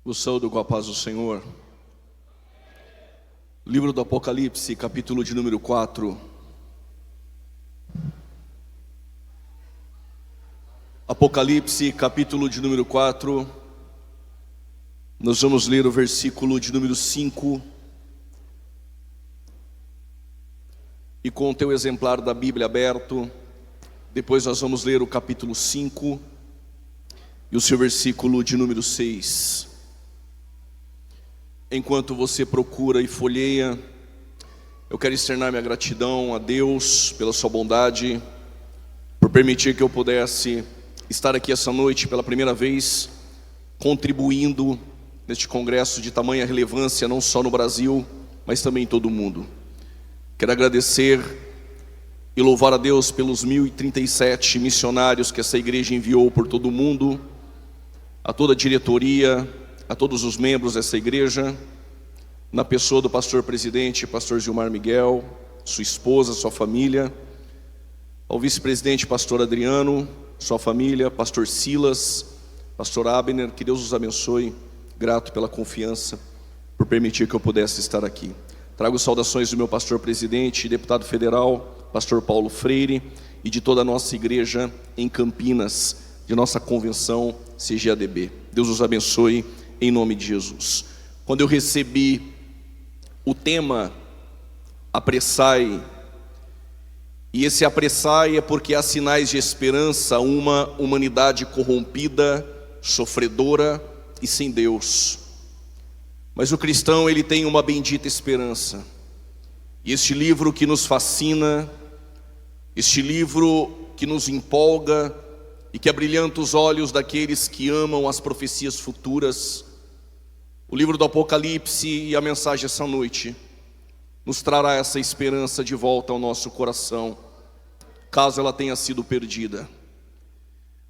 Vos saúdo com a paz do Senhor. Livro do Apocalipse, capítulo de número 4. Apocalipse, capítulo de número 4. Nós vamos ler o versículo de número 5. E com o teu exemplar da Bíblia aberto, depois nós vamos ler o capítulo 5 e o seu versículo de número 6. Enquanto você procura e folheia, eu quero externar minha gratidão a Deus pela sua bondade, por permitir que eu pudesse estar aqui essa noite pela primeira vez, contribuindo neste congresso de tamanha relevância, não só no Brasil, mas também em todo o mundo. Quero agradecer e louvar a Deus pelos 1.037 missionários que essa igreja enviou por todo o mundo, a toda a diretoria, a todos os membros dessa igreja, na pessoa do pastor presidente, pastor Gilmar Miguel, sua esposa, sua família, ao vice-presidente, pastor Adriano, sua família, pastor Silas, pastor Abner, que Deus os abençoe, grato pela confiança, por permitir que eu pudesse estar aqui. Trago saudações do meu pastor presidente, deputado federal, pastor Paulo Freire, e de toda a nossa igreja em Campinas, de nossa convenção CGADB. Deus os abençoe em nome de Jesus. Quando eu recebi o tema apressai, e esse apressai é porque há sinais de esperança a uma humanidade corrompida, sofredora e sem Deus. Mas o cristão, ele tem uma bendita esperança. E este livro que nos fascina, este livro que nos empolga e que abrilhanta os olhos daqueles que amam as profecias futuras, o livro do Apocalipse e a mensagem essa noite nos trará essa esperança de volta ao nosso coração, caso ela tenha sido perdida.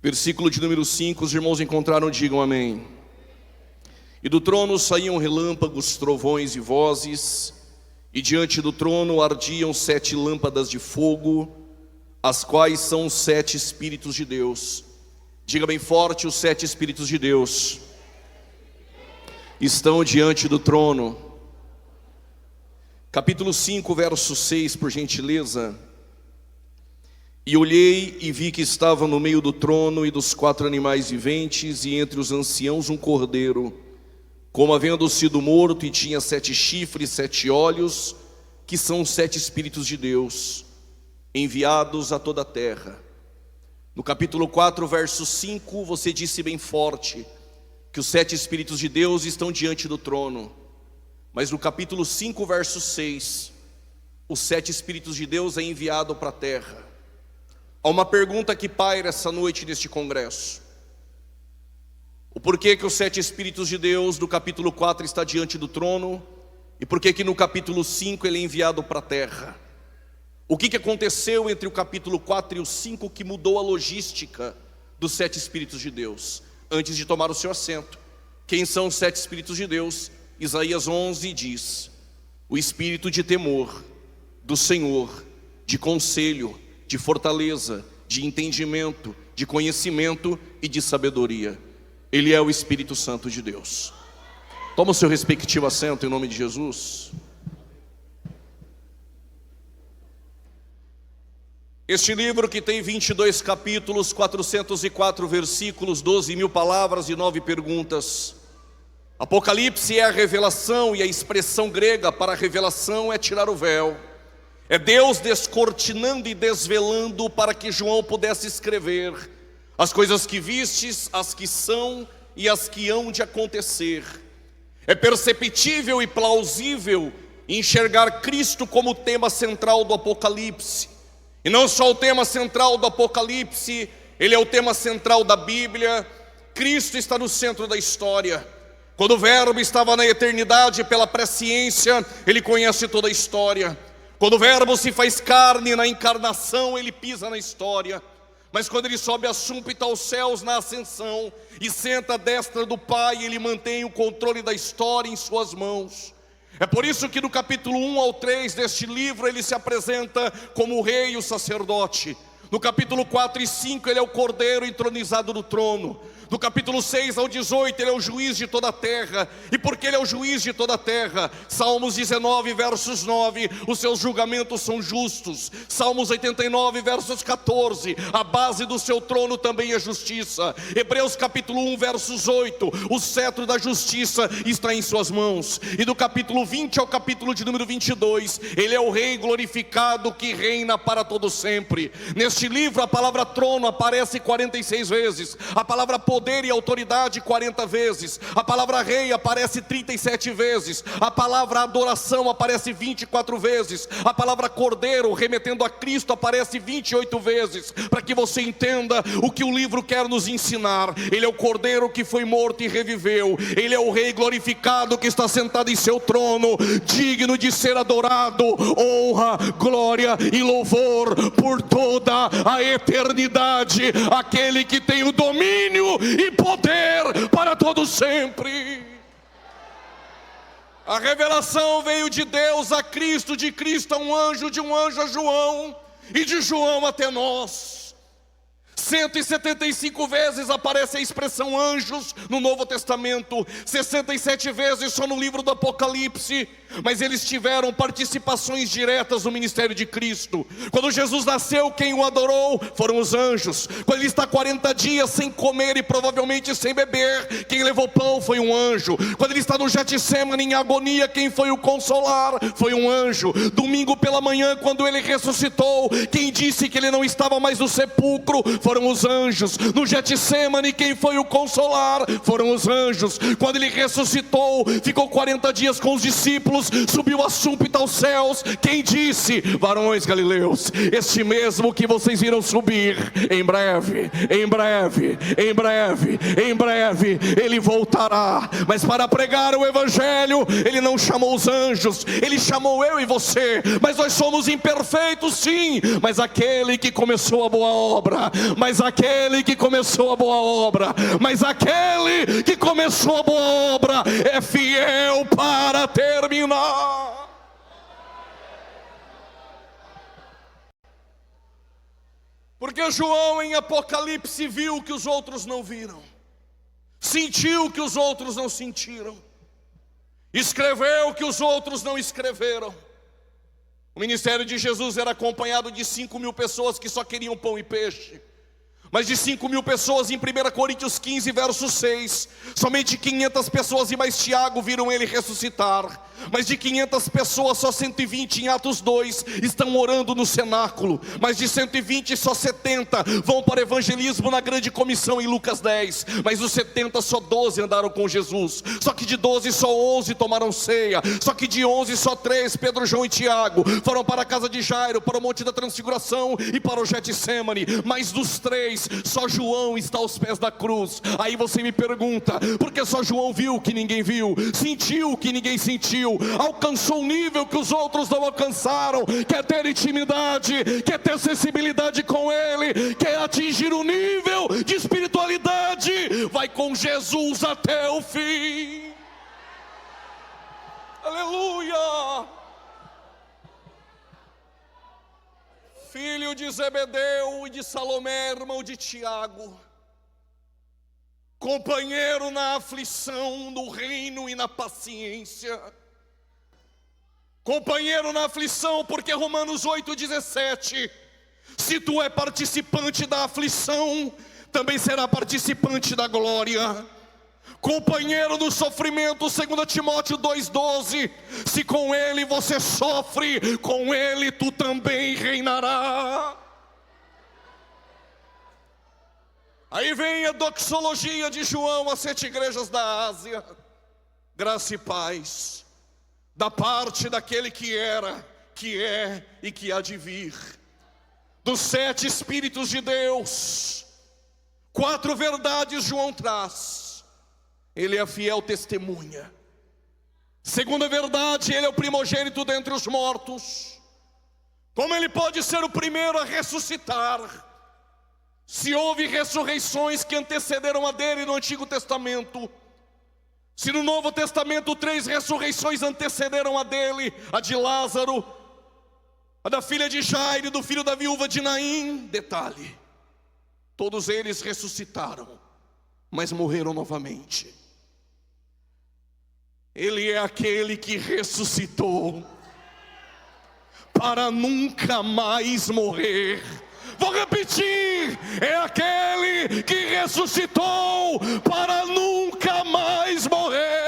Versículo de número 5, os irmãos encontraram, digam amém. E do trono saíam relâmpagos, trovões e vozes, e diante do trono ardiam 7 lâmpadas de fogo, as quais são os 7 Espíritos de Deus. Diga bem forte: os 7 Espíritos de Deus estão diante do trono. Capítulo 5, verso 6, por gentileza. E olhei e vi que estava no meio do trono e dos 4 animais viventes, e entre os anciãos um cordeiro, como havendo sido morto, e tinha 7 chifres, 7 olhos, que são os 7 Espíritos de Deus, enviados a toda a terra. No capítulo 4, verso 5, você disse bem forte que os 7 Espíritos de Deus estão diante do trono. Mas no capítulo 5, verso 6, os 7 Espíritos de Deus é enviado para a terra. Há uma pergunta que paira essa noite neste congresso: o porquê que os 7 Espíritos de Deus do capítulo 4 está diante do trono, e por que no capítulo 5 ele é enviado para a terra? O que aconteceu entre o capítulo 4 e o 5 que mudou a logística dos 7 Espíritos de Deus? Antes de tomar o seu assento, quem são os 7 Espíritos de Deus? Isaías 11 diz: o espírito de temor do Senhor, de conselho, de fortaleza, de entendimento, de conhecimento e de sabedoria. Ele é o Espírito Santo de Deus. Toma o seu respectivo assento em nome de Jesus. Este livro, que tem 22 capítulos, 404 versículos, 12.000 palavras e 9 perguntas. Apocalipse é a revelação, e a expressão grega para revelação é tirar o véu. É Deus descortinando e desvelando para que João pudesse escrever as coisas que vistes, as que são e as que hão de acontecer. É perceptível e plausível enxergar Cristo como o tema central do Apocalipse. E não só o tema central do Apocalipse, ele é o tema central da Bíblia. Cristo está no centro da história. Quando o Verbo estava na eternidade, pela presciência, ele conhece toda a história. Quando o Verbo se faz carne na encarnação, ele pisa na história. Mas quando ele sobe assunto aos céus na ascensão e senta à destra do Pai, ele mantém o controle da história em suas mãos. É por isso que no capítulo 1 ao 3 deste livro ele se apresenta como o rei e o sacerdote. No capítulo 4 e 5 ele é o cordeiro entronizado no trono. Do capítulo 6 ao 18 ele é o juiz de toda a terra. E porque ele é o juiz de toda a terra, Salmos 19 versos 9, os seus julgamentos são justos. Salmos 89 versos 14, a base do seu trono também é justiça. Hebreus capítulo 1 versos 8, o cetro da justiça está em suas mãos. E do capítulo 20 ao capítulo de número 22, ele é o rei glorificado que reina para todo sempre. Neste livro a palavra trono aparece 46 vezes, a palavra poder e autoridade 40 vezes, a palavra rei aparece 37 vezes, a palavra adoração aparece 24 vezes, a palavra cordeiro, remetendo a Cristo, aparece 28 vezes, para que você entenda o que o livro quer nos ensinar. Ele é o cordeiro que foi morto e reviveu, ele é o rei glorificado que está sentado em seu trono, digno de ser adorado, honra, glória e louvor por toda a eternidade, aquele que tem o domínio e poder para todo sempre. A revelação veio de Deus a Cristo, de Cristo a um anjo, de um anjo a João, e de João até nós. 175 vezes aparece a expressão anjos no Novo Testamento, 67 vezes só no livro do Apocalipse, mas eles tiveram participações diretas no ministério de Cristo. Quando Jesus nasceu, quem o adorou foram os anjos. Quando ele está 40 dias sem comer e provavelmente sem beber, quem levou pão foi um anjo. Quando ele está no Getsemane em agonia, quem foi o consolar foi um anjo. Domingo pela manhã, quando ele ressuscitou, quem disse que ele não estava mais no sepulcro foram os anjos. No Getsemane, quem foi o consolar foram os anjos. Quando ele ressuscitou, ficou 40 dias com os discípulos, subiu a súbito aos céus, quem disse? Varões galileus, este mesmo que vocês viram subir, em breve, em breve, em breve, em breve, ele voltará. Mas para pregar o evangelho, ele não chamou os anjos, ele chamou eu e você. Mas nós somos imperfeitos, sim, mas aquele que começou a boa obra, mas aquele que começou a boa obra, mas aquele que começou a boa obra é fiel para terminar. Porque João em Apocalipse viu o que os outros não viram, sentiu o que os outros não sentiram, escreveu o que os outros não escreveram. O ministério de Jesus era acompanhado de 5.000 pessoas que só queriam pão e peixe. Mas de 5.000 pessoas em 1 Coríntios 15 verso 6, somente 500 pessoas e mais Tiago viram ele ressuscitar. Mas de 500 pessoas, só 120 em Atos 2 estão orando no cenáculo. Mas de 120, só 70 vão para o evangelismo na grande comissão em Lucas 10. Mas dos 70, só 12 andaram com Jesus. Só que de 12, só 11 tomaram ceia. Só que de 11, só 3, Pedro, João e Tiago, foram para a casa de Jairo, para o Monte da Transfiguração e para o Getsemane. Mas dos 3, só João está aos pés da cruz. Aí você me pergunta, por que só João viu o que ninguém viu, sentiu o que ninguém sentiu, alcançou um nível que os outros não alcançaram, quer ter intimidade, quer ter sensibilidade com ele, quer atingir um nível de espiritualidade, vai com Jesus até o fim. Aleluia! Filho de Zebedeu e de Salomé, irmão de Tiago, companheiro na aflição, no reino e na paciência. Companheiro na aflição, porque Romanos 8,17, se tu é participante da aflição, também será participante da glória. Companheiro no sofrimento, 2 Timóteo 2,12, se com ele você sofre, com ele tu também reinará. Aí vem a doxologia de João às 7 igrejas da Ásia. Graça e paz da parte daquele que era, que é e que há de vir, dos 7 Espíritos de Deus. 4 verdades João traz. Ele é a fiel testemunha. Segunda verdade, ele é o primogênito dentre os mortos. Como ele pode ser o primeiro a ressuscitar, se houve ressurreições que antecederam a dele no Antigo Testamento? Se no Novo Testamento 3 ressurreições antecederam a dele, a de Lázaro, a da filha de Jairo, do filho da viúva de Naim. Detalhe: todos eles ressuscitaram, mas morreram novamente. Ele é aquele que ressuscitou para nunca mais morrer. Vou repetir: é aquele que ressuscitou para nunca mais morrer.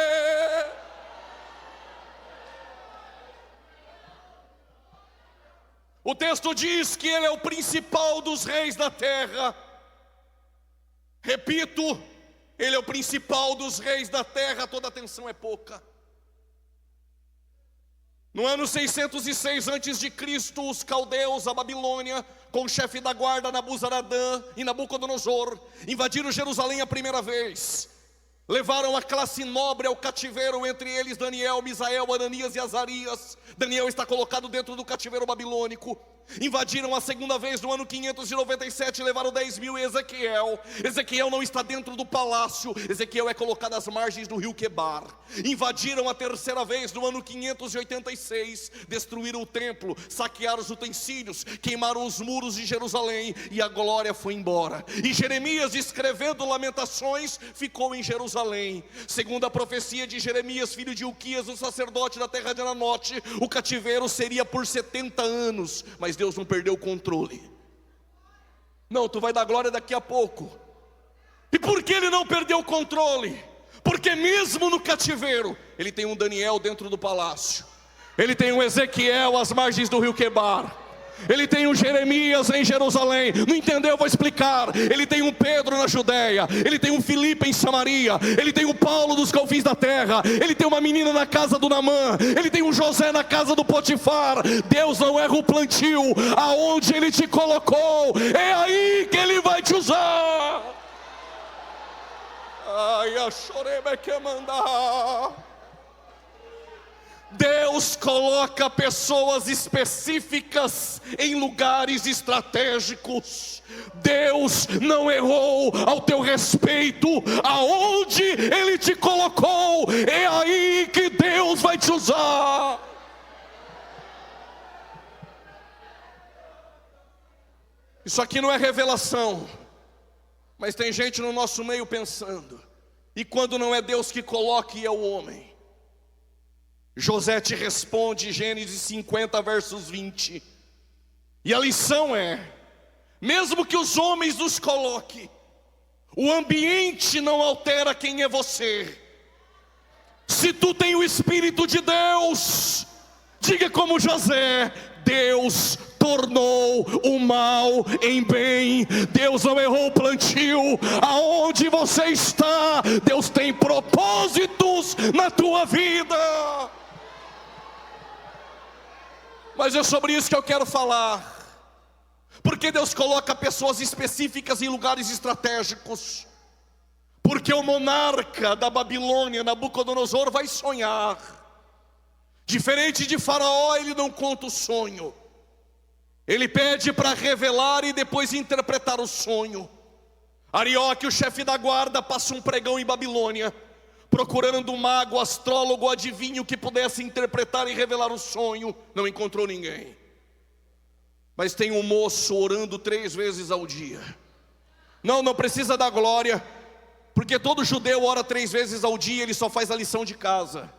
O texto diz que ele é o principal dos reis da terra. Repito, ele é o principal dos reis da terra. Toda atenção é pouca. No ano 606 a.C., os caldeus, a Babilônia, com o chefe da guarda Nabuzaradã e Nabucodonosor, invadiram Jerusalém a primeira vez. Levaram a classe nobre ao cativeiro, entre eles Daniel, Misael, Ananias e Azarias. Daniel está colocado dentro do cativeiro babilônico. Invadiram a segunda vez no ano 597, levaram 10.000 e Ezequiel. Ezequiel não está dentro do palácio, Ezequiel é colocado às margens do rio Quebar. Invadiram a terceira vez no ano 586, destruíram o templo, saquearam os utensílios, queimaram os muros de Jerusalém e a glória foi embora. E Jeremias, escrevendo Lamentações, ficou em Jerusalém. Segundo a profecia de Jeremias, filho de Ilquias, o sacerdote da terra de Ananote, o cativeiro seria por 70 anos, mas Deus não perdeu o controle. Não, tu vai dar glória daqui a pouco. E por que ele não perdeu o controle? Porque mesmo no cativeiro, ele tem um Daniel dentro do palácio, ele tem um Ezequiel às margens do rio Quebar, ele tem um Jeremias em Jerusalém. Não entendeu? Eu vou explicar. Ele tem um Pedro na Judéia, ele tem um Filipe em Samaria, ele tem um Paulo dos confins da terra, ele tem uma menina na casa do Naamã, ele tem um José na casa do Potifar. Deus não erra o plantio. Aonde ele te colocou, é aí que ele vai te usar. Ai, a choreba que mandar. Deus coloca pessoas específicas em lugares estratégicos. Deus não errou ao teu respeito. Aonde Ele te colocou, é aí que Deus vai te usar. Isso aqui não é revelação, mas tem gente no nosso meio pensando: e quando não é Deus que coloca e é o homem? José te responde, Gênesis 50, versos 20. E a lição é: mesmo que os homens nos coloquem, o ambiente não altera quem é você. Se tu tem o Espírito de Deus, diga como José: Deus tornou o mal em bem. Deus não errou o plantio. Aonde você está, Deus tem propósitos na tua vida. Mas é sobre isso que eu quero falar. Porque Deus coloca pessoas específicas em lugares estratégicos. Porque o monarca da Babilônia, Nabucodonosor, vai sonhar. Diferente de Faraó, ele não conta o sonho. Ele pede para revelar e depois interpretar o sonho. Arioque, o chefe da guarda, passa um pregão em Babilônia, procurando um mago, astrólogo, adivinho que pudesse interpretar e revelar o sonho. Não encontrou ninguém. Mas tem um moço orando 3 vezes ao dia. Não precisa da glória, porque todo judeu ora 3 vezes ao dia, ele só faz a lição de casa.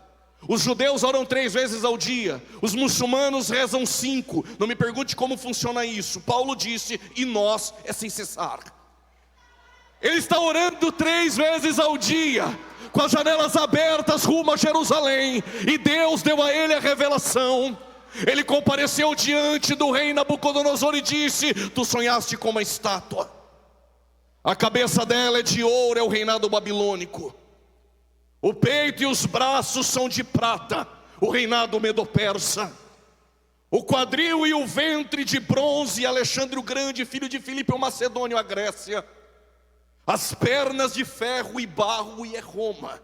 Os judeus oram 3 vezes ao dia, os muçulmanos rezam 5. Não me pergunte como funciona isso. Paulo disse: e nós é sem cessar. Ele está orando 3 vezes ao dia, com as janelas abertas rumo a Jerusalém. E Deus deu a ele a revelação. Ele compareceu diante do rei Nabucodonosor e disse: tu sonhaste com uma estátua. A cabeça dela é de ouro, é o reinado babilônico. O peito e os braços são de prata, o reinado medo-persa. O quadril e o ventre de bronze, Alexandre o Grande, filho de Filipe o Macedônio, a Grécia. As pernas de ferro e barro, e é Roma.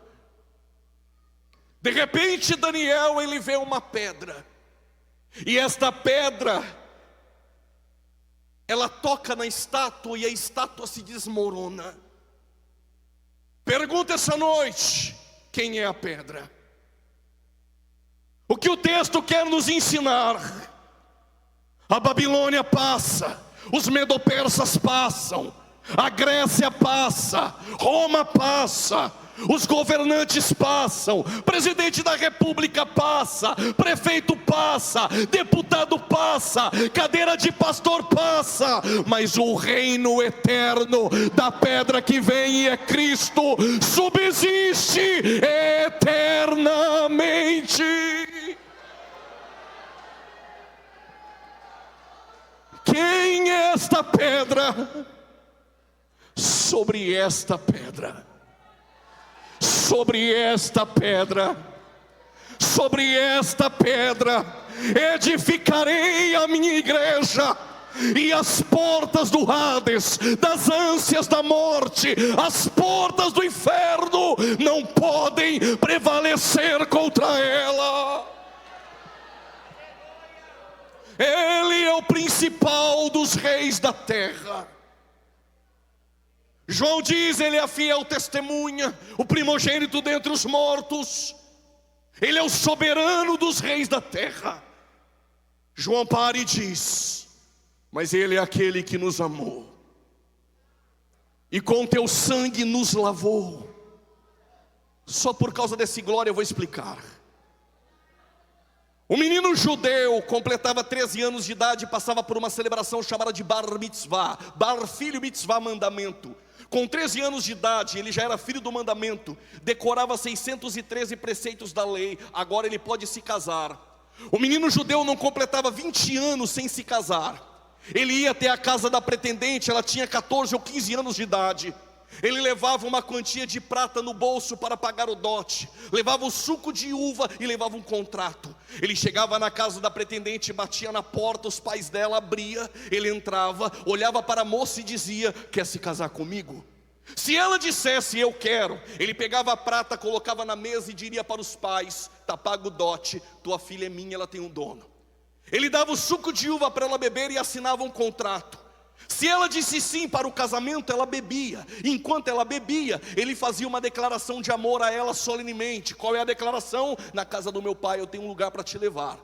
De repente Daniel, ele vê uma pedra. E esta pedra, ela toca na estátua e a estátua se desmorona. Pergunta essa noite: quem é a pedra? O que o texto quer nos ensinar? A Babilônia passa, os medo-persas passam, a Grécia passa, Roma passa, os governantes passam, presidente da república passa, prefeito passa, deputado passa, cadeira de pastor passa, mas o reino eterno da pedra que vem e é Cristo subsiste eternamente. Quem é esta pedra? Sobre esta pedra, sobre esta pedra, sobre esta pedra, edificarei a minha igreja, e as portas do Hades, das ânsias da morte, as portas do inferno, não podem prevalecer contra ela. Ele é o principal dos reis da terra. João diz, ele é a fiel testemunha, o primogênito dentre os mortos. Ele é o soberano dos reis da terra. João para e diz, mas ele é aquele que nos amou, e com teu sangue nos lavou. Só por causa desse glória eu vou explicar. O menino judeu completava 13 anos de idade e passava por uma celebração chamada de Bar Mitzvah. Bar, filho, Mitzvah, mandamento. Com 13 anos de idade, ele já era filho do mandamento, decorava 613 preceitos da lei, agora ele pode se casar. O menino judeu não completava 20 anos sem se casar. Ele ia até a casa da pretendente, ela tinha 14 ou 15 anos de idade. Ele levava uma quantia de prata no bolso para pagar o dote, levava o suco de uva e levava um contrato. Ele chegava na casa da pretendente, batia na porta, os pais dela abriam, ele entrava, olhava para a moça e dizia, quer se casar comigo? Se ela dissesse, eu quero, ele pegava a prata, colocava na mesa e diria para os pais, tá pago o dote, tua filha é minha, ela tem um dono. Ele dava o suco de uva para ela beber e assinava um contrato. Se ela disse sim para o casamento, ela bebia. Enquanto ela bebia, ele fazia uma declaração de amor a ela solenemente. Qual é a declaração? Na casa do meu pai eu tenho um lugar para te levar.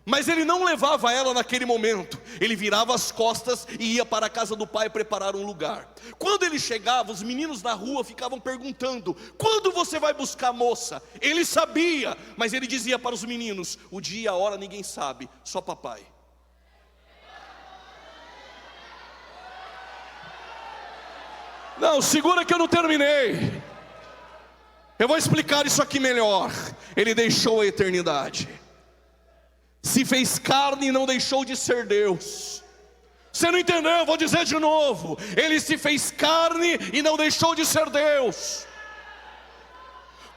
Mas ele não levava ela naquele momento. Ele virava as costas e ia para a casa do pai preparar um lugar. Quando ele chegava, os meninos na rua ficavam perguntando, quando você vai buscar a moça? Ele sabia, mas ele dizia para os meninos, o dia e a hora ninguém sabe, só papai. Não, segura que eu não terminei. Eu vou explicar isso aqui melhor. Ele deixou a eternidade, se fez carne e não deixou de ser Deus. Você não entendeu? Eu vou dizer de novo. Ele se fez carne e não deixou de ser Deus.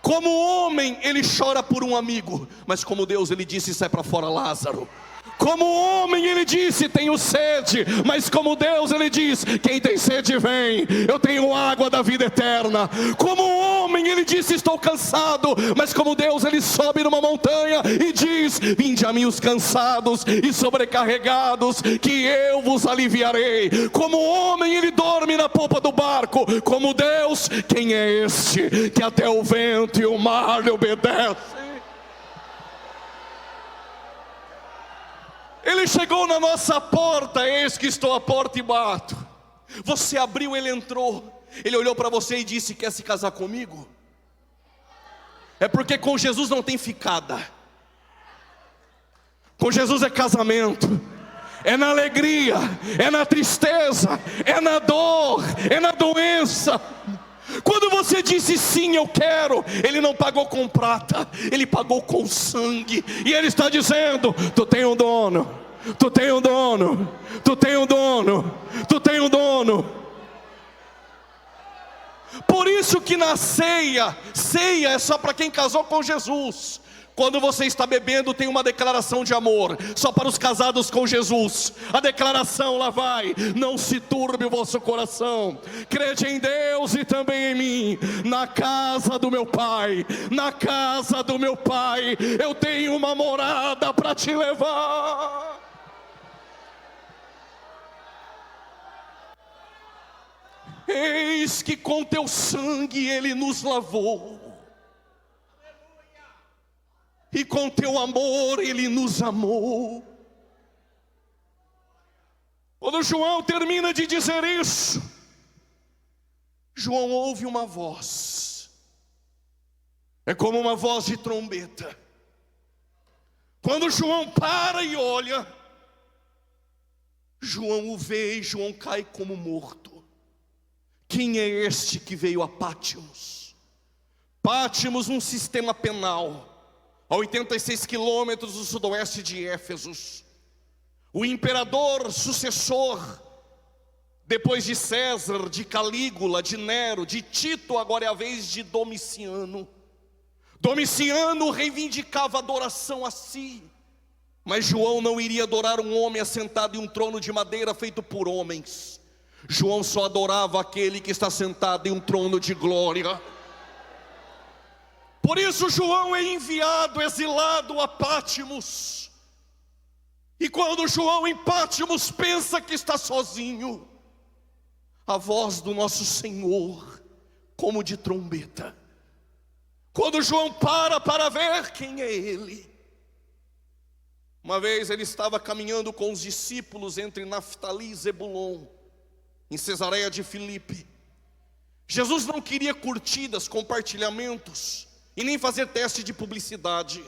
Como homem ele chora por um amigo, mas como Deus ele disse, sai para fora Lázaro. Como homem ele disse, tenho sede, mas como Deus ele diz, quem tem sede vem, eu tenho água da vida eterna. Como homem ele disse, estou cansado, mas como Deus ele sobe numa montanha e diz, vinde a mim os cansados e sobrecarregados, que eu vos aliviarei. Como homem ele dorme na popa do barco, como Deus, quem é este, que até o vento e o mar lhe obedecem? Ele chegou na nossa porta, eis que estou à porta e bato. Você abriu, ele entrou. Ele olhou para você e disse, quer se casar comigo? É porque com Jesus não tem ficada. Com Jesus é casamento. É na alegria, é na tristeza, é na dor, é na doença. Quando você disse sim, eu quero, ele não pagou com prata, ele pagou com sangue. E ele está dizendo, tu tem um dono, tu tem um dono, tu tem um dono, tu tem um dono. Por isso que na ceia é só para quem casou com Jesus. Quando você está bebendo, tem uma declaração de amor, só para os casados com Jesus. A declaração lá vai, não se turbe o vosso coração, crede em Deus e também em mim. Na casa do meu pai, na casa do meu pai, eu tenho uma morada para te levar. Eis que com teu sangue ele nos lavou, e com teu amor ele nos amou. Quando João termina de dizer isso, João ouve uma voz. É como uma voz de trombeta. Quando João para e olha, João o vê e João cai como morto. Quem é este que veio a Pátimos? Pátimos, um sistema penal, a 86 quilômetros do sudoeste de Éfeso. O imperador sucessor, depois de César, de Calígula, de Nero, de Tito, agora é a vez de Domiciano. Domiciano reivindicava adoração a si, mas João não iria adorar um homem assentado em um trono de madeira feito por homens. João só adorava aquele que está sentado em um trono de glória. Por isso João é enviado, exilado a Pátimos. E quando João em Pátimos pensa que está sozinho, a voz do nosso Senhor, como de trombeta. Quando João para ver quem é ele. Uma vez ele estava caminhando com os discípulos entre Naftali e Zebulon, em Cesareia de Filipe. Jesus não queria curtidas, compartilhamentos, e nem fazer teste de publicidade.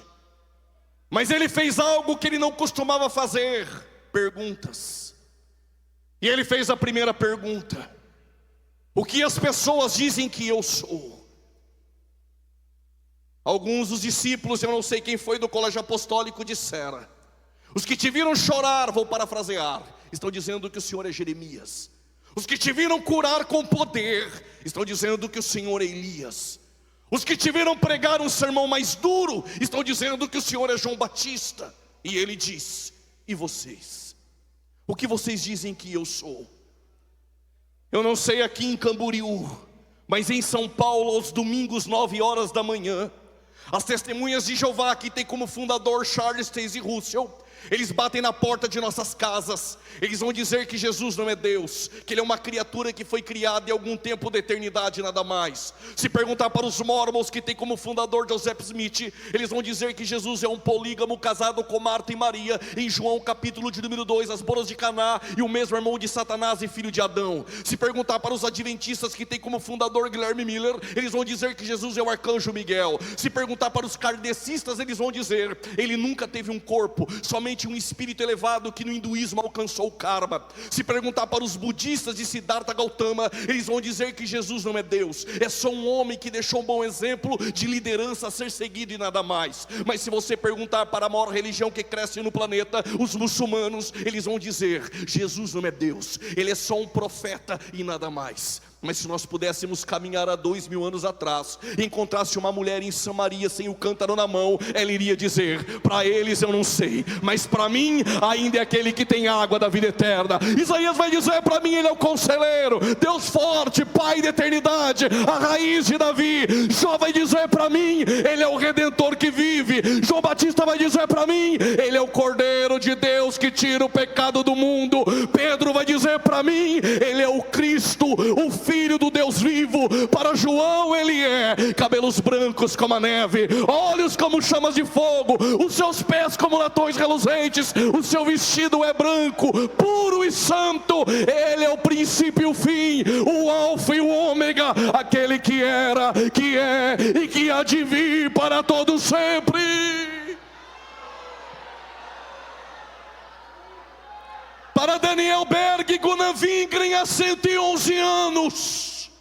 Mas ele fez algo que ele não costumava fazer: perguntas. E ele fez a primeira pergunta: o que as pessoas dizem que eu sou? Alguns dos discípulos, eu não sei quem foi do colégio apostólico, disseram: os que te viram chorar, vou parafrasear, estão dizendo que o Senhor é Jeremias. Os que te viram curar com poder, estão dizendo que o Senhor é Elias. Os que te viram pregar um sermão mais duro, estão dizendo que o Senhor é João Batista. E ele diz: e vocês? O que vocês dizem que eu sou? Eu não sei aqui em Camboriú, mas em São Paulo, aos domingos, 9 horas da manhã, as testemunhas de Jeová, que tem como fundador Charles Taze Russell, eles batem na porta de nossas casas. Eles vão dizer que Jesus não é Deus, que Ele é uma criatura que foi criada em algum tempo da eternidade, nada mais. Se perguntar para os mormons, que tem como fundador Joseph Smith, eles vão dizer que Jesus é um polígamo casado com Marta e Maria, em João capítulo de número 2, as bodas de Caná, e o mesmo irmão de Satanás e filho de Adão. Se perguntar para os adventistas, que tem como fundador Guilherme Miller, eles vão dizer que Jesus é o arcanjo Miguel. Se perguntar para os kardecistas, eles vão dizer: ele nunca teve um corpo, somente um espírito elevado que no hinduísmo alcançou o karma. Se perguntar para os budistas de Siddhartha Gautama, eles vão dizer que Jesus não é Deus, é só um homem que deixou um bom exemplo de liderança a ser seguido e nada mais. Mas se você perguntar para a maior religião que cresce no planeta, os muçulmanos, eles vão dizer: Jesus não é Deus, Ele é só um profeta e nada mais. Mas se nós pudéssemos caminhar há 2000 anos atrás, e encontrasse uma mulher em Samaria sem o cântaro na mão, ela iria dizer: para eles eu não sei, mas para mim ainda é aquele que tem água da vida eterna. Isaías vai dizer: para mim ele é o conselheiro, Deus forte, Pai da eternidade, a raiz de Davi. Jó vai dizer: para mim ele é o Redentor que vive. João Batista vai dizer: para mim ele é o Cordeiro de Deus que tira o pecado do mundo. Pedro vai dizer: para mim ele é o Cristo, o Filho do Deus vivo. Para João ele é cabelos brancos como a neve, olhos como chamas de fogo, os seus pés como latões reluzentes, o seu vestido é branco, puro e santo. Ele é o princípio e o fim, o alfa e o ômega, aquele que era, que é e que há de vir para todo sempre. Para Daniel Berg e Gunnar Wingren há 111 anos.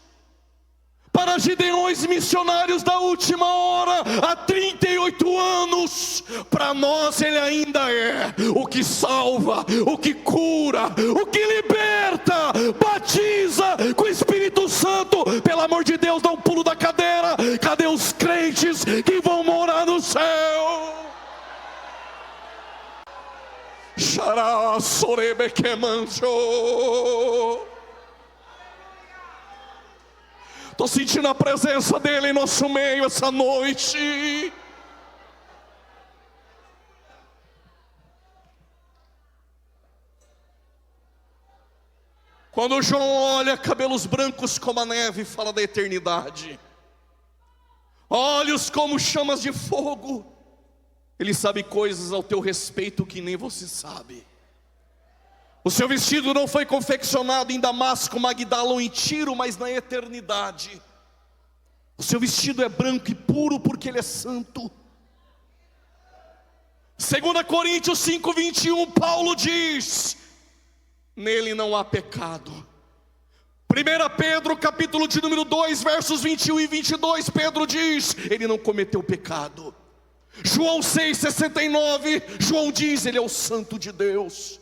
Para Gideões missionários da última hora há 38 anos. Para nós ele ainda é o que salva, o que cura, o que liberta, batiza com o Espírito Santo. Pelo amor de Deus, dá um pulo da cadeira. Cadê os crentes que vão morar no céu? Xará, sorebe que manjo. Estou sentindo a presença dele em nosso meio essa noite. Quando João olha, cabelos brancos como a neve, fala da eternidade, olhos como chamas de fogo. Ele sabe coisas ao teu respeito que nem você sabe. O seu vestido não foi confeccionado em Damasco, Magdala ou em Tiro, mas na eternidade. O seu vestido é branco e puro porque ele é santo. 2 Coríntios 5:21, Paulo diz: nele não há pecado. 1 Pedro capítulo de número 2, versos 21 e 22, Pedro diz: ele não cometeu pecado. João 6,69, João diz: ele é o santo de Deus.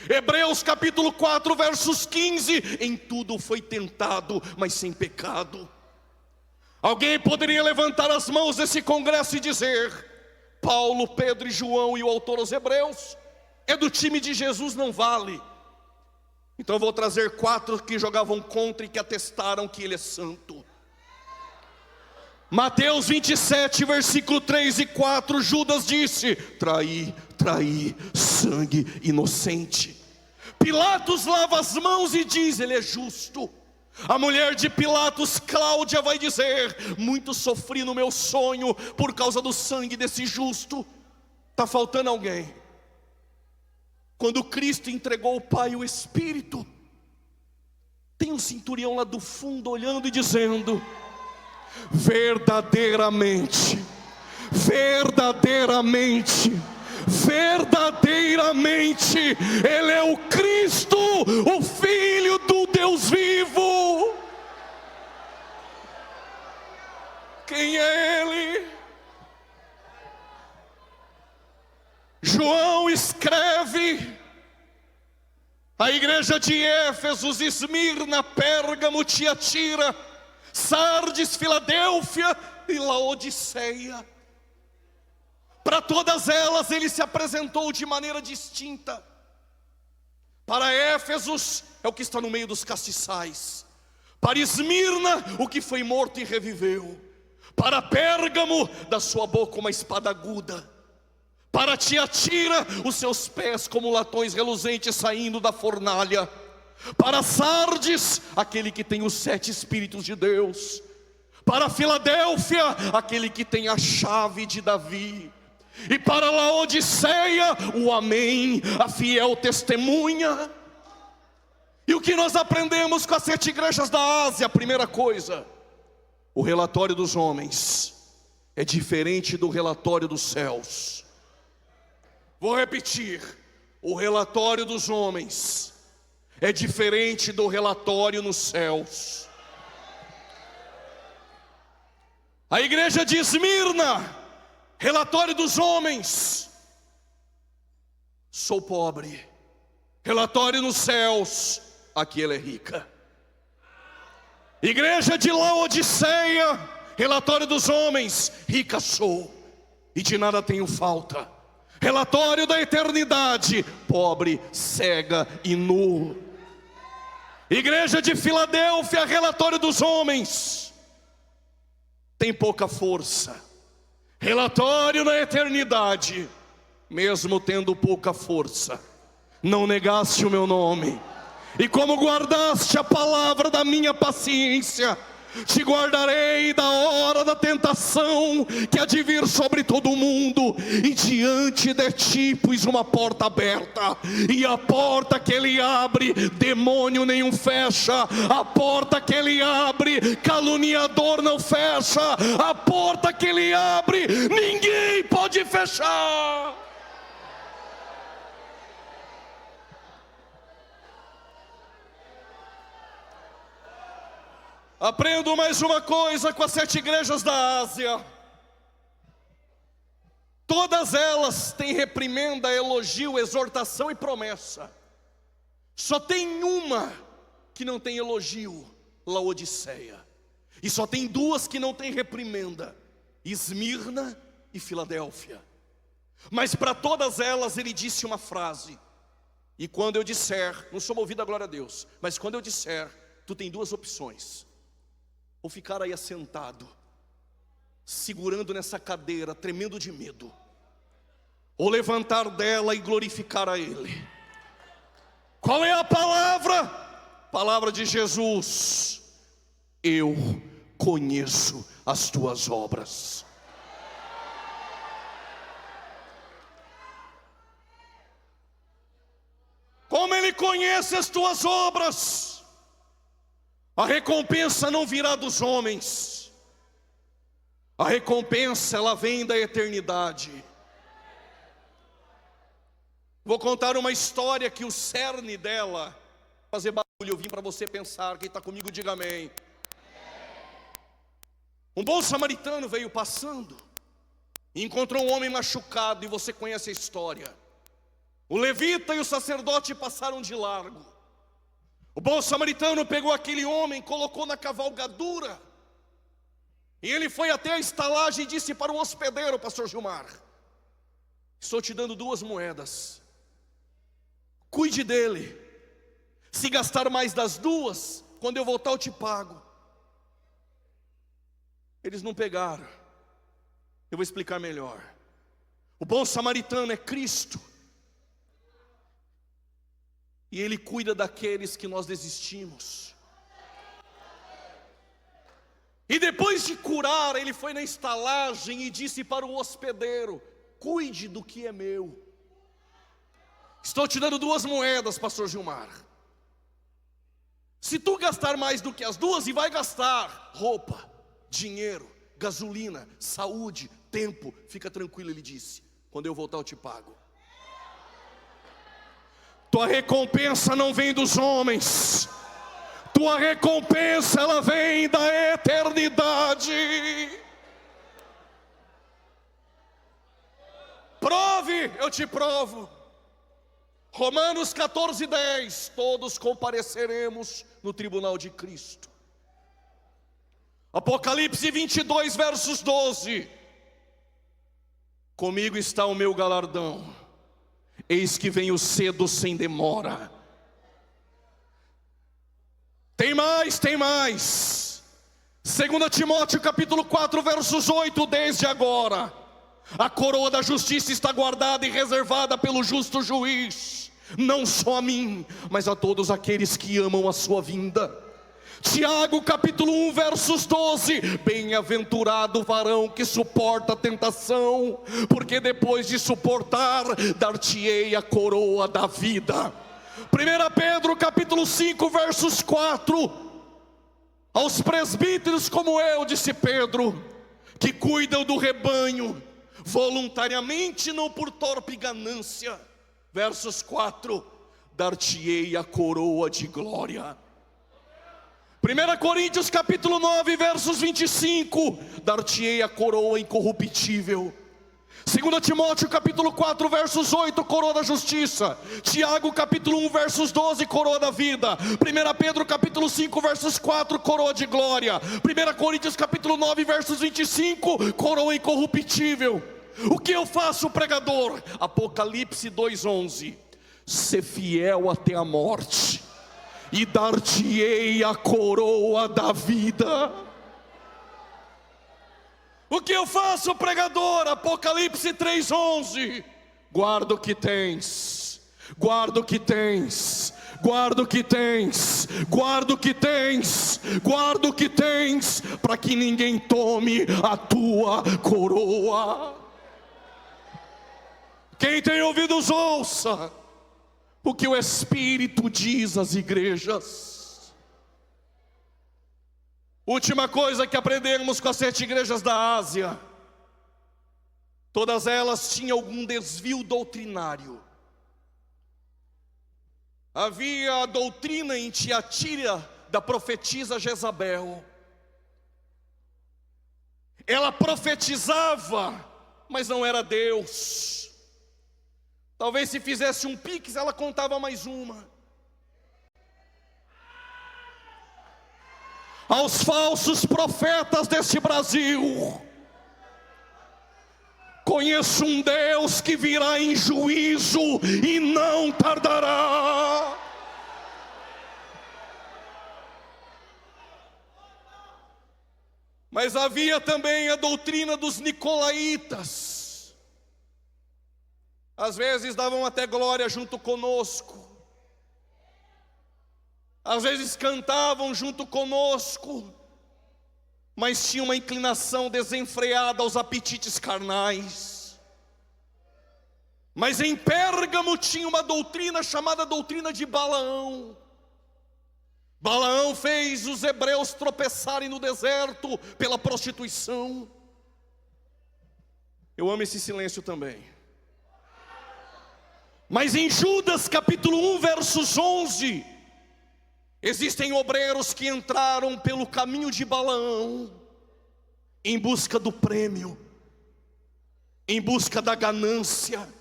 Hebreus capítulo 4, versos 15, em tudo foi tentado, mas sem pecado. Alguém poderia levantar as mãos desse congresso e dizer: Paulo, Pedro e João e o autor aos Hebreus é do time de Jesus, não vale. Então eu vou trazer 4 que jogavam contra e que atestaram que ele é santo. Mateus 27, versículo 3 e 4, Judas disse: traí, sangue inocente. Pilatos lava as mãos e diz: ele é justo. A mulher de Pilatos, Cláudia, vai dizer: muito sofri no meu sonho por causa do sangue desse justo. Está faltando alguém. Quando Cristo entregou o Pai e o Espírito, tem um centurião lá do fundo olhando e dizendo: verdadeiramente, ele é o Cristo, o Filho do Deus vivo. Quem é ele? João escreve a igreja de Éfeso, Esmirna, Pérgamo, Tiatira, Sardes, Filadélfia e Laodiceia. Para todas elas ele se apresentou de maneira distinta. Para Éfesos é o que está no meio dos castiçais. Para Esmirna, o que foi morto e reviveu. Para Pérgamo, da sua boca uma espada aguda. Para Tiatira, os seus pés como latões reluzentes saindo da fornalha. Para Sardes, aquele que tem os 7 Espíritos de Deus. Para Filadélfia, aquele que tem a chave de Davi. E para Laodiceia, o Amém, a fiel testemunha. E o que nós aprendemos com as 7 igrejas da Ásia? A primeira coisa: o relatório dos homens é diferente do relatório dos céus. Vou repetir: o relatório dos homens é diferente do relatório nos céus. A igreja de Esmirna, relatório dos homens: sou pobre. Relatório nos céus: aqui ela é rica. Igreja de Laodiceia, relatório dos homens: rica sou e de nada tenho falta. Relatório da eternidade: pobre, cega e nu. Igreja de Filadélfia, relatório dos homens: tem pouca força. Relatório na eternidade: mesmo tendo pouca força, não negaste o meu nome, e como guardaste a palavra da minha paciência, te guardarei da hora da tentação que há de vir sobre todo o mundo. E diante de ti pus uma porta aberta, e a porta que ele abre, demônio nenhum fecha. A porta que ele abre, caluniador não fecha. A porta que ele abre, ninguém pode fechar. Aprendo mais uma coisa com as 7 igrejas da Ásia: todas elas têm reprimenda, elogio, exortação e promessa. Só tem uma que não tem elogio: Laodiceia. E só tem 2 que não tem reprimenda: Esmirna e Filadélfia. Mas para todas elas ele disse uma frase: e quando eu disser, não sou movido à glória a Deus, mas quando eu disser, tu tem 2 opções: ou ficar aí assentado, segurando nessa cadeira, tremendo de medo, ou levantar dela e glorificar a Ele. Qual é a palavra? Palavra de Jesus: eu conheço as tuas obras. Como Ele conhece conhece as tuas obras. A recompensa não virá dos homens. A recompensa, ela vem da eternidade. Vou contar uma história que o cerne dela, fazer barulho, eu vim para você pensar. Quem está comigo, diga amém. Um bom samaritano veio passando e encontrou um homem machucado, e você conhece a história. O levita e o sacerdote passaram de largo. O bom samaritano pegou aquele homem, colocou na cavalgadura, e ele foi até a estalagem e disse para o hospedeiro, pastor Gilmar: estou te dando 2 moedas, cuide dele. Se gastar mais das 2, quando eu voltar eu te pago. Eles não pegaram. Eu vou explicar melhor. O bom samaritano é Cristo, e Ele cuida daqueles que nós desistimos. E depois de curar, Ele foi na estalagem e disse para o hospedeiro: cuide do que é meu. Estou te dando 2 moedas, pastor Gilmar. Se tu gastar mais do que as 2, e vai gastar roupa, dinheiro, gasolina, saúde, tempo, fica tranquilo, ele disse, quando eu voltar eu te pago. Tua recompensa não vem dos homens. Tua recompensa, ela vem da eternidade. Prove, eu te provo. Romanos 14:10, todos compareceremos no tribunal de Cristo. Apocalipse 22, versos 12, comigo está o meu galardão, eis que venho cedo sem demora. Tem mais, tem mais. 2 Timóteo capítulo 4, versos 8, desde agora a coroa da justiça está guardada e reservada pelo justo juiz, não só a mim, mas a todos aqueles que amam a sua vinda. Tiago capítulo 1, versos 12, bem-aventurado o varão que suporta a tentação, porque depois de suportar, dar-te-ei a coroa da vida. 1 Pedro capítulo 5, versos 4, aos presbíteros como eu, disse Pedro, que cuidam do rebanho, voluntariamente, não por torpe ganância. Versos 4, dar-te-ei a coroa de glória. 1 Coríntios capítulo 9, versos 25, dar-te-ei a coroa incorruptível. 2 Timóteo capítulo 4, versos 8, coroa da justiça. Tiago capítulo 1, versos 12, coroa da vida. 1 Pedro capítulo 5, versos 4, coroa de glória. 1 Coríntios capítulo 9, versos 25, coroa incorruptível. O que eu faço, pregador? Apocalipse 2:11, ser fiel até a morte, e dar-te-ei a coroa da vida. O que eu faço, pregador? Apocalipse 3:11, guarda o que tens, guarda o que tens, guarda o que tens, guarda o que tens, guarda o que tens, para que ninguém tome a tua coroa. Quem tem ouvidos ouça o que o Espírito diz às igrejas. Última coisa que aprendemos com as 7 igrejas da Ásia: todas elas tinham algum desvio doutrinário. Havia a doutrina em Tiatira da profetisa Jezabel. Ela profetizava, mas não era Deus. Talvez se fizesse um pix, ela contava mais uma. Aos falsos profetas deste Brasil, conheço um Deus que virá em juízo e não tardará. Mas havia também a doutrina dos nicolaítas. Às vezes davam até glória junto conosco, às vezes cantavam junto conosco, mas tinham uma inclinação desenfreada aos apetites carnais. Mas em Pérgamo tinha uma doutrina chamada doutrina de Balaão. Balaão fez os hebreus tropeçarem no deserto pela prostituição. Eu amo esse silêncio também. Mas em Judas capítulo 1, versos 11, existem obreiros que entraram pelo caminho de Balaão, em busca do prêmio, em busca da ganância.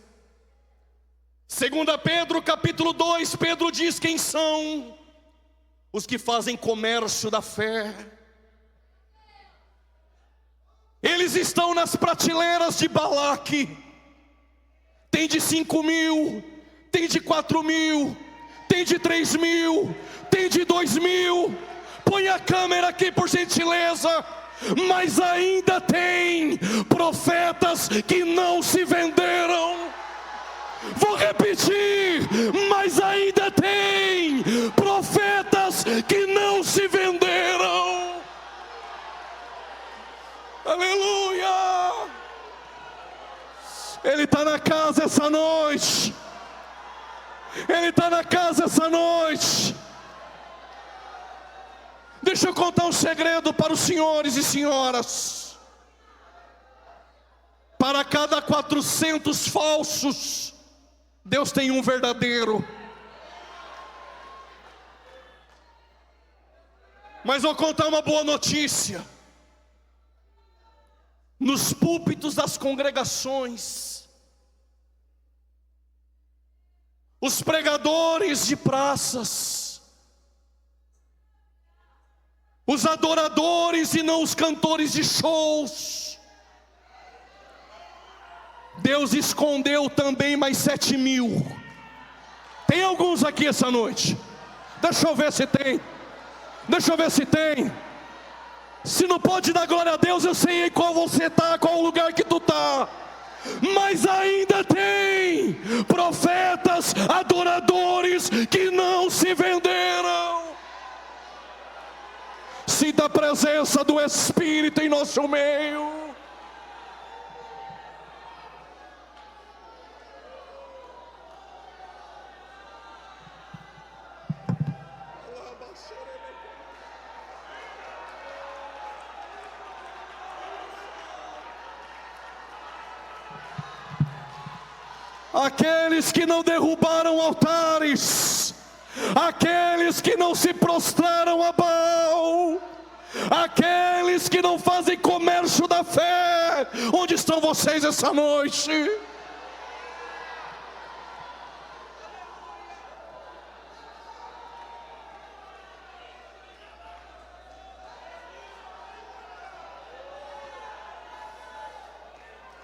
Segunda Pedro capítulo 2, Pedro diz quem são os que fazem comércio da fé. Eles estão nas prateleiras de Balaque. Tem de 5.000, tem de 4.000, tem de 3.000, tem de 2.000. Põe a câmera aqui por gentileza. Mas ainda tem profetas que não se venderam. Vou repetir, mas ainda tem profetas que não se venderam. Aleluia! Ele está na casa essa noite. Ele está na casa essa noite. Deixa eu contar um segredo para os senhores e senhoras. Para cada 400 falsos, Deus tem um verdadeiro. Mas vou contar uma boa notícia. Nos púlpitos das congregações, os pregadores de praças, os adoradores e não os cantores de shows, Deus escondeu também mais 7.000. Tem alguns aqui essa noite? Deixa eu ver se tem. Deixa eu ver se tem. Se não pode dar glória a Deus, eu sei em qual você está, qual o lugar que tu está. Mas ainda tem profetas, adoradores que não se venderam. Sinta a presença do Espírito em nosso meio. Aqueles que não derrubaram altares, aqueles que não se prostraram a Baal, aqueles que não fazem comércio da fé, onde estão vocês essa noite?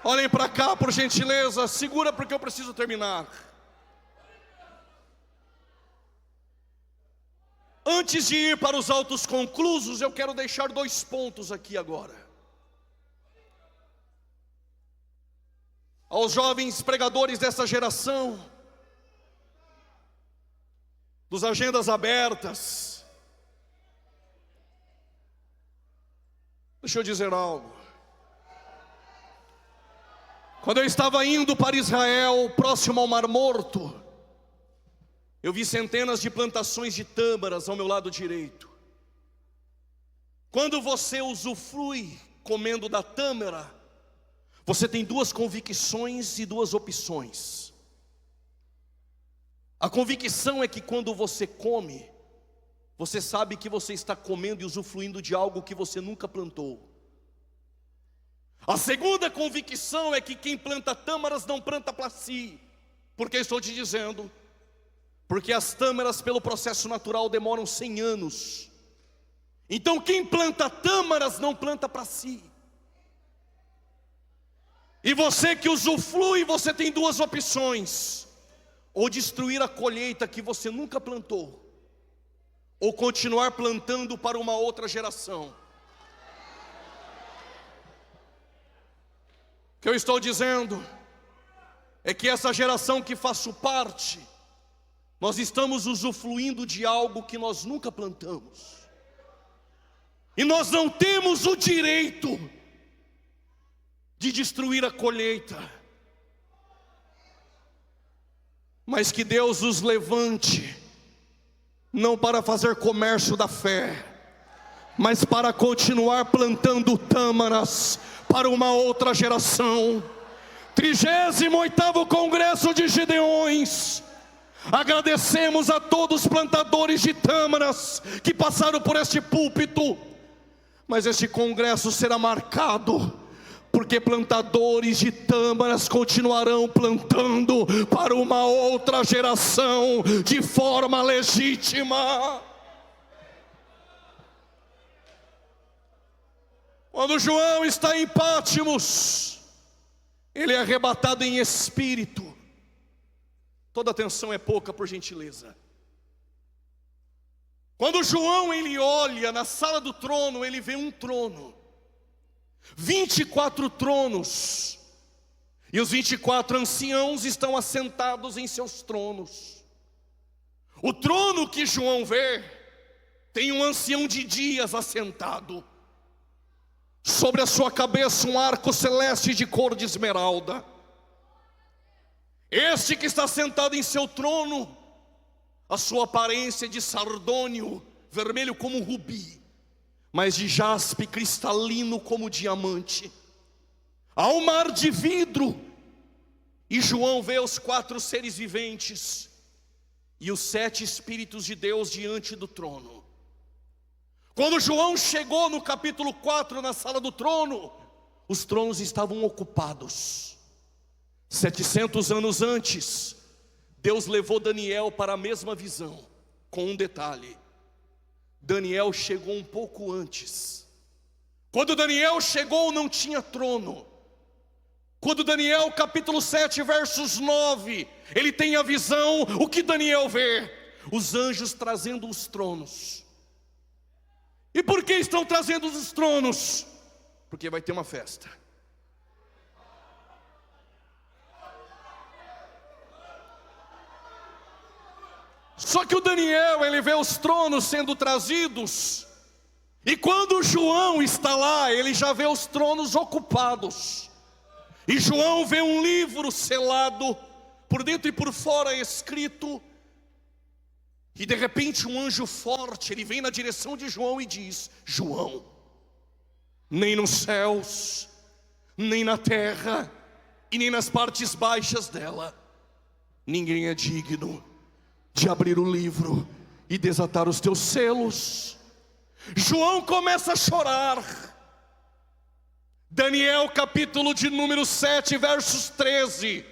Olhem para cá, por gentileza. Segura, porque eu preciso terminar. Antes de ir para os autos conclusos, eu quero deixar 2 pontos aqui agora. Aos jovens pregadores dessa geração, dos agendas abertas, deixa eu dizer algo. Quando eu estava indo para Israel, próximo ao Mar Morto, eu vi centenas de plantações de tâmaras ao meu lado direito. Quando você usufrui comendo da tâmara, você tem 2 convicções e 2 opções. A convicção é que quando você come, você sabe que você está comendo e usufruindo de algo que você nunca plantou. A segunda convicção é que quem planta tâmaras não planta para si. Por que estou te dizendo? Porque as tâmaras, pelo processo natural, demoram 100 anos. Então quem planta tâmaras não planta para si. E você que usufrui, você tem 2 opções: ou destruir a colheita que você nunca plantou, ou continuar plantando para uma outra geração. O que eu estou dizendo é que essa geração que faço parte, nós estamos usufruindo de algo que nós nunca plantamos. E nós não temos o direito de destruir a colheita. mas que Deus os levante, não para fazer comércio da fé, mas para continuar plantando tâmaras para uma outra geração. 38º Congresso de Gideões. Agradecemos a todos os plantadores de tâmaras que passaram por este púlpito, mas este congresso será marcado, porque plantadores de tâmaras continuarão plantando para uma outra geração de forma legítima. Quando João está em Pátimos, ele é arrebatado em espírito. Toda atenção é pouca, por gentileza. Quando João ele olha na sala do trono, ele vê um trono, 24 tronos, e os 24 anciãos estão assentados em seus tronos. O trono que João vê tem um ancião de dias assentado. Sobre a sua cabeça um arco celeste de cor de esmeralda. Este que está sentado em seu trono, a sua aparência é de sardônio, vermelho como rubi, mas de jaspe cristalino como diamante. Há um mar de vidro, e João vê os 4 seres viventes e os 7 Espíritos de Deus diante do trono. Quando João chegou no capítulo 4, na sala do trono, os tronos estavam ocupados. 700 anos antes, Deus levou Daniel para a mesma visão, com um detalhe: Daniel chegou um pouco antes. Quando Daniel chegou não tinha trono. Quando Daniel capítulo 7 versos 9, ele tem a visão, o que Daniel vê? Os anjos trazendo os tronos. E por que estão trazendo os tronos? Porque vai ter uma festa. Só que o Daniel, ele vê os tronos sendo trazidos, e quando João está lá, ele já vê os tronos ocupados. E João vê um livro selado, por dentro e por fora escrito. E de repente um anjo forte, ele vem na direção de João e diz: João, nem nos céus, nem na terra, e nem nas partes baixas dela, ninguém é digno de abrir o livro e desatar os teus selos. João começa a chorar. Daniel capítulo de número 7 versos 13.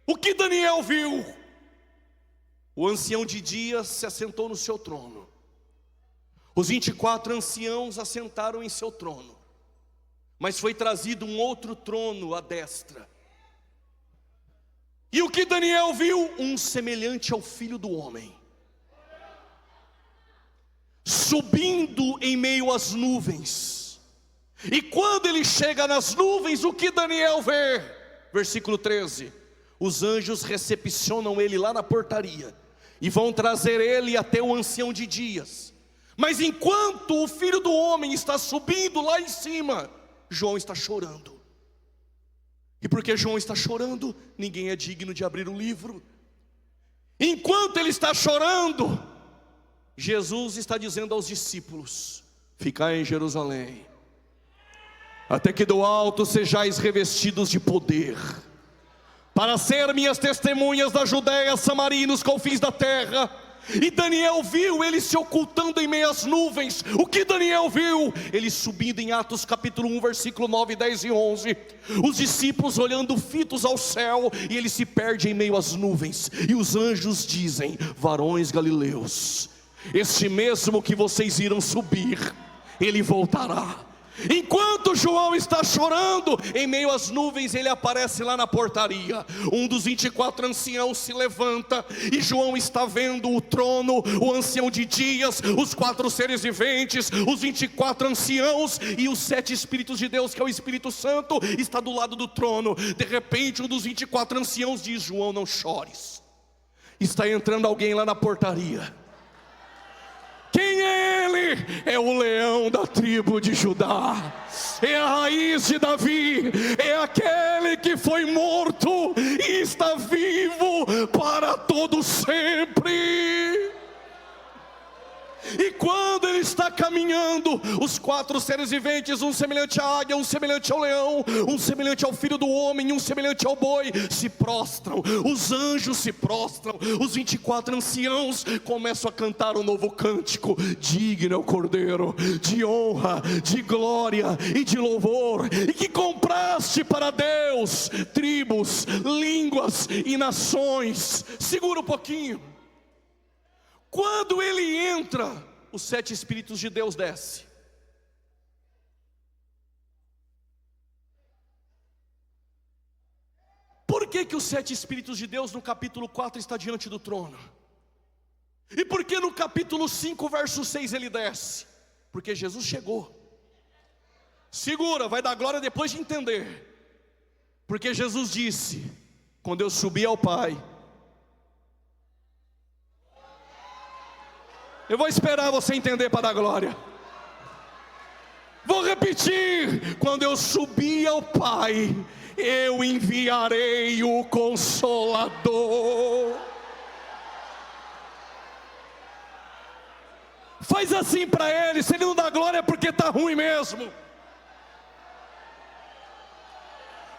O que Daniel viu? O ancião de dias se assentou no seu trono. Os 24 anciãos assentaram em seu trono. Mas foi trazido um outro trono à destra. E o que Daniel viu? Um semelhante ao Filho do Homem, subindo em meio às nuvens. E quando ele chega nas nuvens, o que Daniel vê? Versículo 13. Os anjos recepcionam ele lá na portaria e vão trazer ele até o ancião de dias. Mas enquanto o Filho do Homem está subindo lá em cima, João está chorando. E porque João está chorando, ninguém é digno de abrir o livro. Enquanto ele está chorando, Jesus está dizendo aos discípulos: ficai em Jerusalém, até que do alto sejais revestidos de poder, para ser minhas testemunhas da Judéia, Samaria e nos confins da terra. E Daniel viu ele se ocultando em meio às nuvens. O que Daniel viu? Ele subindo em Atos capítulo 1, versículo 9, 10 e 11. Os discípulos olhando fitos ao céu, e ele se perde em meio às nuvens. E os anjos dizem: varões galileus, este mesmo que vocês irão subir, ele voltará. Enquanto João está chorando, em meio às nuvens ele aparece lá na portaria. Um dos 24 anciãos se levanta, e João está vendo o trono, o ancião de dias, os 4 seres viventes, os 24 anciãos e os 7 Espíritos de Deus, que é o Espírito Santo, está do lado do trono. De repente um dos 24 anciãos diz: João, não chores, está entrando alguém lá na portaria. Quem é ele? é o leão da tribo de Judá, é a raiz de Davi, é aquele que foi morto e está vivo para todo sempre. E quando ele está caminhando, os 4 seres viventes, um semelhante à águia, um semelhante ao leão, um semelhante ao filho do homem, um semelhante ao boi, se prostram. Os anjos se prostram. Os 24 anciãos começam a cantar um novo cântico: digno é o Cordeiro, de honra, de glória e de louvor, e que compraste para Deus tribos, línguas e nações. Segura um pouquinho. Quando ele entra, os 7 Espíritos de Deus descem. Por que os 7 Espíritos de Deus no capítulo 4 está diante do trono? E por que no capítulo 5, verso 6 ele desce? Porque Jesus chegou. Segura, vai dar glória depois de entender. Porque Jesus disse: quando eu subir ao Pai. Eu vou esperar você entender para dar glória. Vou repetir: quando eu subir ao Pai, eu enviarei o Consolador. Faz assim para ele. Se ele não dá glória é porque está ruim mesmo.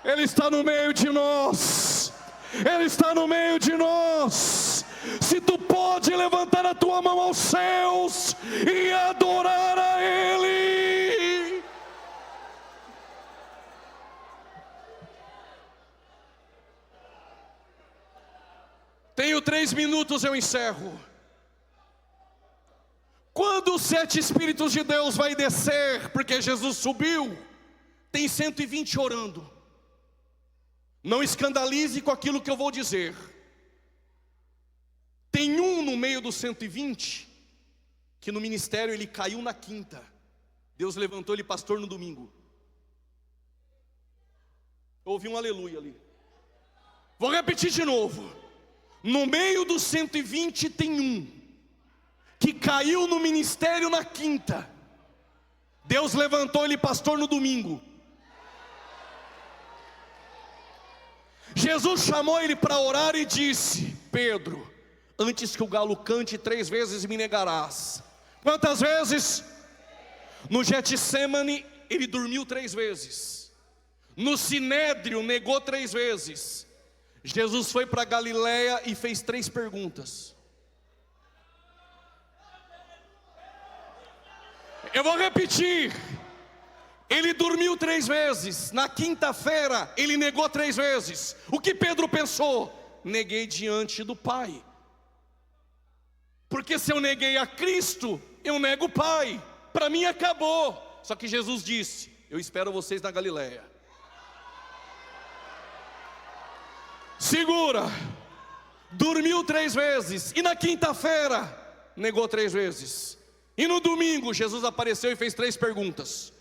Ele está no meio de nós. Ele está no meio de nós. Se tu pode levantar a tua mão aos céus e adorar a Ele. Tenho 3 minutos, eu encerro. Quando os 7 Espíritos de Deus vai descer, porque Jesus subiu, tem 120 orando. Não escandalize com aquilo que eu vou dizer. Tem um no meio dos 120, que no ministério ele caiu na quinta. Deus levantou ele pastor no domingo. Eu ouvi um aleluia ali. Vou repetir de novo. No meio dos 120 tem um, que caiu no ministério na quinta. Deus levantou ele pastor no domingo. Jesus chamou ele para orar e disse: Pedro, antes que o galo cante 3 vezes me negarás. Quantas vezes? No Getsemane ele dormiu 3 vezes. No Sinédrio negou 3 vezes. Jesus foi para Galileia e fez 3 perguntas. Eu vou repetir. Ele dormiu 3 vezes. Na quinta-feira ele negou 3 vezes. O que Pedro pensou? Neguei diante do Pai. Porque se eu neguei a Cristo, eu nego o Pai. Para mim acabou. Só que Jesus disse: eu espero vocês na Galileia. Segura. Dormiu 3 vezes. E na quinta-feira negou 3 vezes. E no domingo Jesus apareceu e fez 3 perguntas.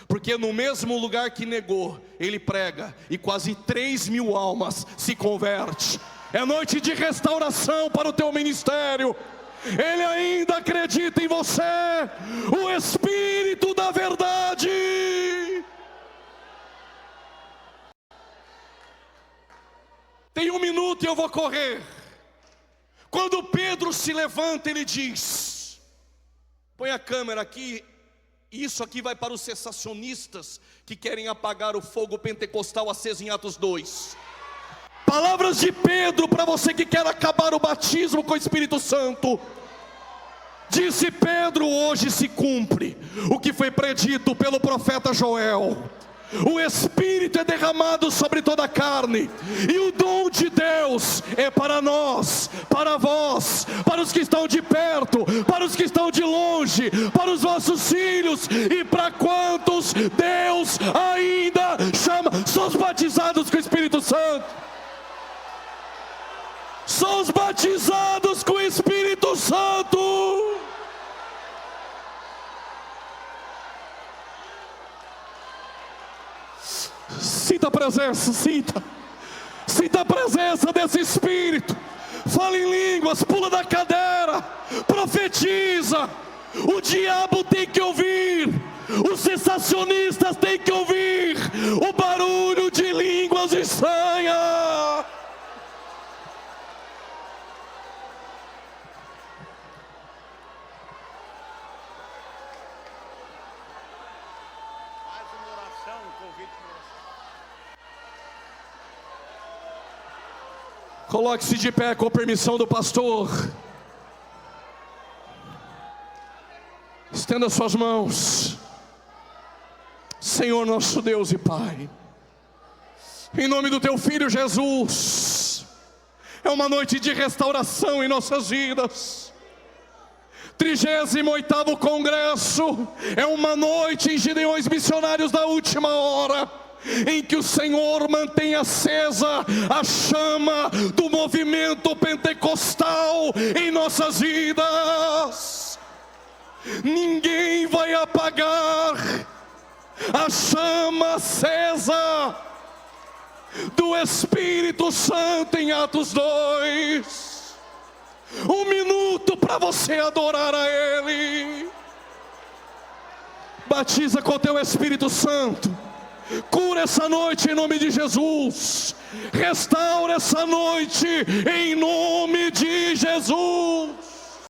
Porque no mesmo lugar que negou, ele prega, e quase 3.000 almas se convertem. É noite de restauração para o teu ministério. Ele ainda acredita em você, o Espírito da verdade. Tem 1 minuto e eu vou correr. Quando Pedro se levanta, ele diz: põe a câmera aqui. Isso aqui vai para os cessacionistas que querem apagar o fogo pentecostal aceso em Atos 2. Palavras de Pedro para você que quer acabar o batismo com o Espírito Santo. Disse Pedro: hoje se cumpre o que foi predito pelo profeta Joel. O Espírito é derramado sobre toda a carne, e o dom de Deus é para nós, para vós, para os que estão de perto, para os que estão de longe, para os vossos filhos e para quantos Deus ainda chama. São os batizados com o Espírito Santo. São os batizados com o Espírito Santo. Sinta a presença, sinta a presença desse Espírito. Fala em línguas, pula da cadeira, profetiza, O diabo tem que ouvir, os sensacionistas têm que ouvir o barulho de línguas estranhas. Faz uma oração, convite para oração. Coloque-se de pé com a permissão do pastor. Estenda suas mãos. Senhor nosso Deus e Pai, em nome do Teu Filho Jesus, é uma noite de restauração em nossas vidas. 38º Congresso é uma noite em Gideões Missionários da Última Hora, em que o Senhor mantém acesa a chama do movimento pentecostal em nossas vidas. Ninguém vai apagar a chama acesa do Espírito Santo em Atos 2. 1 minuto para você adorar a Ele. Batiza com o Teu Espírito Santo. Cura essa noite em nome de Jesus. Restaura essa noite em nome de Jesus.